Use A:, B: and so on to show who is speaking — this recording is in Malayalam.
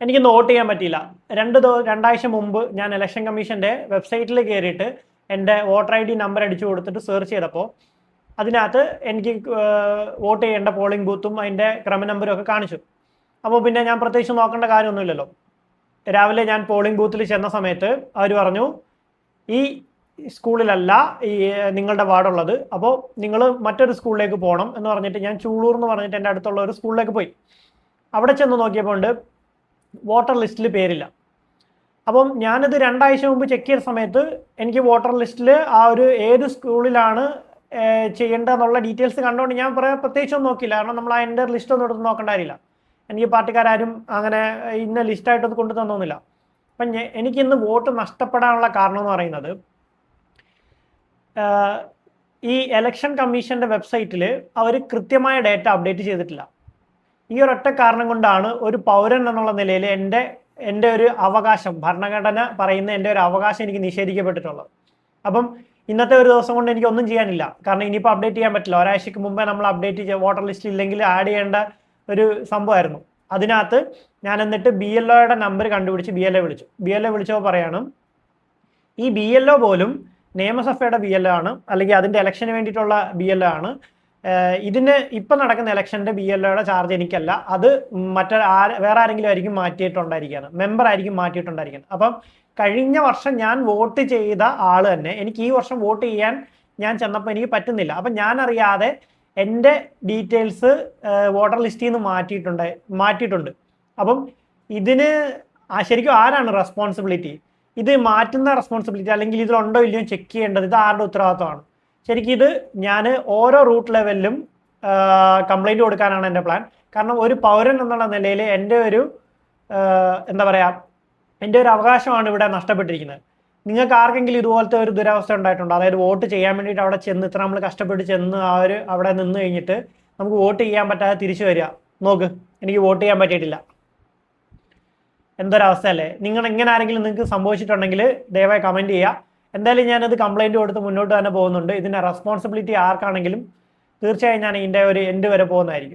A: എനിക്കിന്ന് വോട്ട് ചെയ്യാൻ പറ്റിയില്ല. രണ്ടാഴ്ച മുമ്പ് ഞാൻ ഇലക്ഷൻ കമ്മീഷൻ്റെ വെബ്സൈറ്റിൽ കയറിയിട്ട് എൻ്റെ വോട്ടർ ID നമ്പർ അടിച്ചു കൊടുത്തിട്ട് സെർച്ച് ചെയ്തപ്പോൾ അതിനകത്ത് എനിക്ക് വോട്ട് ചെയ്യേണ്ട പോളിംഗ് ബൂത്തും അതിൻ്റെ ക്രമ നമ്പറും ഒക്കെ കാണിച്ചു. അപ്പോൾ പിന്നെ ഞാൻ പ്രത്യേകിച്ച് നോക്കേണ്ട കാര്യമൊന്നുമില്ലല്ലോ. രാവിലെ ഞാൻ പോളിംഗ് ബൂത്തിൽ ചെന്ന സമയത്ത് അവർ പറഞ്ഞു, ഈ സ്കൂളിലല്ല ഈ നിങ്ങളുടെ വാർഡുള്ളത്, അപ്പോൾ നിങ്ങൾ മറ്റൊരു സ്കൂളിലേക്ക് പോകണം എന്ന് പറഞ്ഞിട്ട് ഞാൻ ചൂളൂർ എന്ന് പറഞ്ഞിട്ട് എൻ്റെ അടുത്തുള്ള ഒരു സ്കൂളിലേക്ക് പോയി. അവിടെ ചെന്ന് നോക്കിയപ്പോൾ ഉണ്ട് വോട്ടർ ലിസ്റ്റിൽ പേരില്ല. അപ്പം ഞാനിത് 2 ആഴ്ച മുമ്പ് ചെക്ക് ചെയ്ത സമയത്ത് എനിക്ക് വോട്ടർ ലിസ്റ്റിൽ ആ ഒരു ഏത് സ്കൂളിലാണ് ചെയ്യേണ്ടതെന്നുള്ള ഡീറ്റെയിൽസ് കണ്ടുകൊണ്ട് ഞാൻ പ്രത്യേകിച്ചൊന്നും നോക്കിയില്ല. കാരണം നമ്മൾ ആ എൻ്റെ ലിസ്റ്റ് ഒന്നും എടുത്ത് നോക്കേണ്ട കാര്യമില്ല. എനിക്ക് പാർട്ടിക്കാരും അങ്ങനെ ഇന്ന ലിസ്റ്റായിട്ടൊന്നും കൊണ്ടു തന്നൊന്നുമില്ല. അപ്പം എനിക്കിന്ന് വോട്ട് നഷ്ടപ്പെടാനുള്ള കാരണം എന്ന് പറയുന്നത്, ഈ ഇലക്ഷൻ കമ്മീഷൻ്റെ വെബ്സൈറ്റിൽ അവർ കൃത്യമായ ഡേറ്റ അപ്ഡേറ്റ് ചെയ്തിട്ടില്ല. ഈ ഒരൊറ്റ കാരണം കൊണ്ടാണ് ഒരു പൗരൻ എന്നുള്ള നിലയിൽ എൻ്റെ ഒരു അവകാശം, ഭരണഘടന പറയുന്ന എൻ്റെ ഒരു അവകാശം എനിക്ക് നിഷേധിക്കപ്പെട്ടിട്ടുള്ളത്. അപ്പം ഇന്നത്തെ ഒരു ദിവസം കൊണ്ട് എനിക്കൊന്നും ചെയ്യാനില്ല. കാരണം ഇനിയിപ്പോൾ അപ്ഡേറ്റ് ചെയ്യാൻ പറ്റില്ല. ഒരാഴ്ചയ്ക്ക് മുമ്പേ നമ്മൾ അപ്ഡേറ്റ് വോട്ടർ ലിസ്റ്റിൽ ഇല്ലെങ്കിൽ ആഡ് ചെയ്യേണ്ട ഒരു സംഭവമായിരുന്നു. അതിനകത്ത് ഞാൻ എന്നിട്ട് BLOയുടെ നമ്പർ കണ്ടുപിടിച്ച് BLO വിളിച്ചു. BLO വിളിച്ചപ്പോൾ പറയണം, ഈ BLO പോലും നിയമസഭയുടെ BLO ആണ്, അല്ലെങ്കിൽ അതിൻ്റെ ഇലക്ഷന് വേണ്ടിയിട്ടുള്ള BLO ആണ്. ഇതിന് ഇപ്പം നടക്കുന്ന ഇലക്ഷൻ്റെ BLOയുടെ ചാർജ് എനിക്കല്ല, അത് വേറെ ആരെങ്കിലും ആയിരിക്കും മാറ്റിയിട്ടുണ്ടായിരിക്കുകയാണ്, മെമ്പർ ആയിരിക്കും മാറ്റിയിട്ടുണ്ടായിരിക്കുന്നത്. അപ്പം കഴിഞ്ഞ വർഷം ഞാൻ വോട്ട് ചെയ്ത ആൾ തന്നെ എനിക്ക് ഈ വർഷം വോട്ട് ചെയ്യാൻ ഞാൻ ചെന്നപ്പോൾ എനിക്ക് പറ്റുന്നില്ല. അപ്പം ഞാൻ അറിയാതെ എൻ്റെ ഡീറ്റെയിൽസ് വോട്ടർ ലിസ്റ്റിൽ നിന്ന് മാറ്റിയിട്ടുണ്ട്. അപ്പം ഇതിന് ശരിക്കും ആരാണ് റെസ്പോൺസിബിലിറ്റി? ഇത് മാറ്റുന്ന റെസ്പോൺസിബിലിറ്റി അല്ലെങ്കിൽ ഇതിലുണ്ടോ ഇല്ലയോ ചെക്ക് ചെയ്യേണ്ടത് ഇത് ആരുടെ ഉത്തരവാദിത്തമാണ്? ശരിക്കും ഇത് ഞാൻ ഓരോ റൂട്ട് ലെവലിലും കംപ്ലൈൻറ്റ് കൊടുക്കാനാണ് എൻ്റെ പ്ലാൻ. കാരണം ഒരു പൗരൻ എന്നുള്ള നിലയിൽ എൻ്റെ ഒരു എന്താ പറയുക, എൻ്റെ ഒരു അവകാശമാണ് ഇവിടെ നഷ്ടപ്പെട്ടിരിക്കുന്നത്. നിങ്ങൾക്ക് ആർക്കെങ്കിലും ഇതുപോലത്തെ ഒരു ദുരവസ്ഥ ഉണ്ടായിട്ടുണ്ടോ? അതായത് വോട്ട് ചെയ്യാൻ വേണ്ടിയിട്ട് അവിടെ ചെന്ന് ഇത്ര നമ്മൾ കഷ്ടപ്പെട്ട് ചെന്ന് അവിടെ നിന്ന് കഴിഞ്ഞിട്ട് നമുക്ക് വോട്ട് ചെയ്യാൻ പറ്റാതെ തിരിച്ചു വരിക, നോക്ക് എനിക്ക് വോട്ട് ചെയ്യാൻ പറ്റിയിട്ടില്ല, എന്തൊരവസ്ഥയല്ലേ? ഇങ്ങനെ ആരെങ്കിലും നിങ്ങൾക്ക് സംഭവിച്ചിട്ടുണ്ടെങ്കിൽ ദയവായി കമൻറ്റ് ചെയ്യുക. എന്തായാലും ഞാനത് കംപ്ലൈൻറ്റ് കൊടുത്ത് മുന്നോട്ട് തന്നെ പോകുന്നുണ്ട്. ഇതിൻ്റെ റെസ്പോൺസിബിലിറ്റി ആർക്കാണെങ്കിലും തീർച്ചയായും ഞാൻ ഇതിൻ്റെ ഒരു എൻഡ് വരെ പോകുന്നതായിരിക്കും.